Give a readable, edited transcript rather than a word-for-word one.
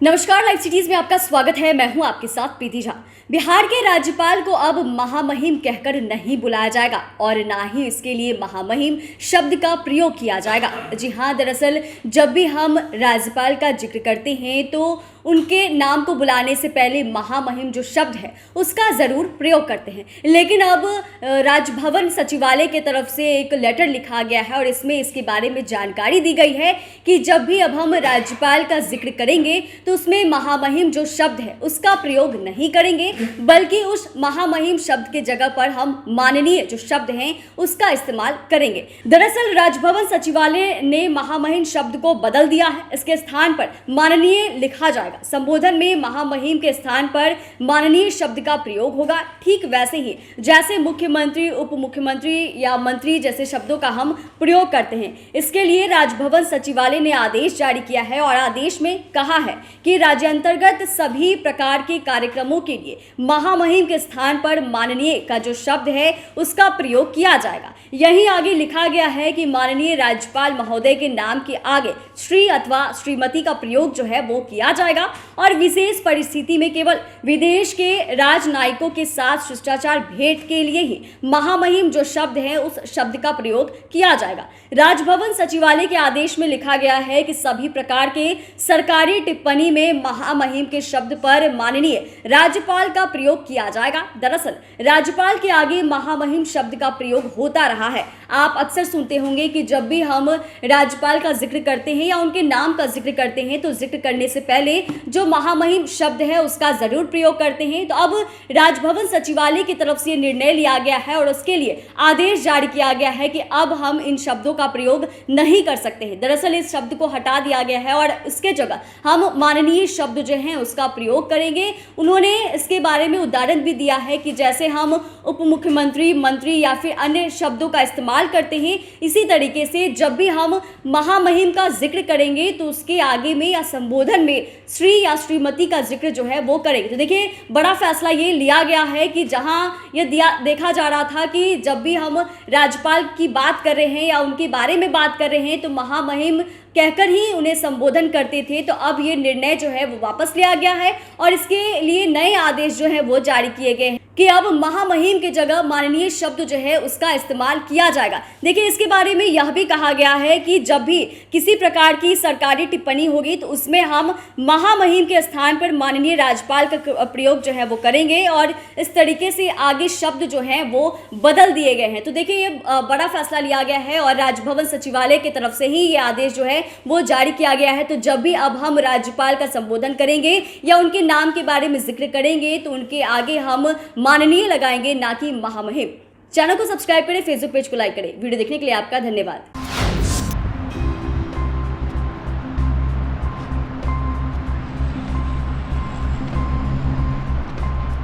नमस्कार, live cities में आपका स्वागत है। मैं हूं आपके साथ प्रीति झा। बिहार के राज्यपाल को अब महामहिम कहकर नहीं बुलाया जाएगा और ना ही इसके लिए महामहिम शब्द का प्रयोग किया जाएगा। जी हां, दरअसल जब भी हम राज्यपाल का जिक्र करते हैं तो उनके नाम को बुलाने से पहले महामहिम जो शब्द है उसका ज़रूर प्रयोग करते हैं। लेकिन अब राजभवन सचिवालय की तरफ से एक लेटर लिखा गया है और इसमें इसके बारे में जानकारी दी गई है कि जब भी अब हम राज्यपाल का जिक्र करेंगे तो उसमें महामहिम जो शब्द है उसका प्रयोग नहीं करेंगे, बल्कि उस महामहिम शब्द के जगह पर हम माननीय जो शब्द हैं उसका इस्तेमाल करेंगे। दरअसल राजभवन सचिवालय ने महामहिम शब्द को बदल दिया है। इसके स्थान पर माननीय लिखा जाएगा। संबोधन में महामहिम के स्थान पर माननीय शब्द का प्रयोग होगा। ठीक वैसे ही जैसे मुख्यमंत्री, उप मुख्यमंत्री या मंत्री जैसे शब्दों का हम प्रयोग करते हैं। इसके लिए राजभवन सचिवालय ने आदेश जारी किया है और आदेश में कहा है कि राज्यांतर्गत सभी प्रकार के कार्यक्रमों के लिए महामहिम के स्थान पर माननीय का जो शब्द है उसका प्रयोग किया जाएगा। यहीं आगे लिखा गया है कि माननीय राज्यपाल महोदय के नाम के आगे श्री अथवा श्रीमती का प्रयोग जो है वो किया जाएगा और विशेष परिस्थिति में केवल विदेश के राजनयिकों के साथ शिष्टाचार भेंट के लिए ही महामहिम जो शब्द है उस शब्द का प्रयोग किया जाएगा। राजभवन सचिवालय के आदेश में लिखा गया है कि सभी प्रकार के सरकारी टिप्पणी में महामहिम के शब्द पर माननीय राज्यपाल का प्रयोग किया जाएगा। दरअसल राज्यपाल के आगे महामहिम शब्द का प्रयोग होता रहा है। आप अक्सर सुनते होंगे कि जब भी हम राज्यपाल का जिक्र करते हैं या उनके नाम का जिक्र करते हैं तो जिक्र करने से पहले जो महामहिम शब्द है उसका जरूर प्रयोग करते हैं। तो अब राजभवन सचिवालय की तरफ से निर्णय लिया गया है और उसके लिए आदेश जारी किया गया है कि अब हम इन शब्दों का प्रयोग नहीं कर सकते हैं। दरअसल इस शब्द को हटा दिया गया है और इसके जगह हम माननीय शब्द जो हैं उसका प्रयोग करेंगे। उन्होंने इसके बारे में उदाहरण भी दिया है कि जैसे हम उप मुख्यमंत्री, मंत्री या फिर अन्य शब्दों का इस्तेमाल करते हैं, इसी तरीके से जब भी हम महामहिम का जिक्र करेंगे तो उसके आगे में या संबोधन में श्री या श्रीमती का जिक्र जो है वो करेंगे। तो देखिए, बड़ा फैसला ये लिया गया है कि जहां ये देखा जा रहा था कि जब भी हम राज्यपाल की बात कर रहे हैं या उनके बारे में बात कर रहे हैं तो महामहिम कहकर ही उन्हें संबोधन करते थे, तो अब ये निर्णय जो है वो वापस लिया गया है और इसके लिए नए आदेश जो है वो जारी किए गए हैं कि अब महामहिम की जगह माननीय शब्द जो है उसका इस्तेमाल किया जाएगा। देखिए, इसके बारे में यह भी कहा गया है कि जब भी किसी प्रकार की सरकारी टिप्पणी होगी तो उसमें हम महामहिम के स्थान पर माननीय राज्यपाल का प्रयोग जो है वो करेंगे और इस तरीके से आगे शब्द जो हैं वो बदल दिए गए हैं। तो देखिए, ये बड़ा फैसला लिया गया है और राजभवन सचिवालय की तरफ से ही ये आदेश जो है वो जारी किया गया है। तो जब भी अब हम राज्यपाल का संबोधन करेंगे या उनके नाम के बारे में जिक्र करेंगे तो उनके आगे हम माननीय लगाएंगे, ना कि महामहिम। चैनल को सब्सक्राइब करें, फेसबुक पेज को लाइक करें। वीडियो देखने के लिए आपका धन्यवाद।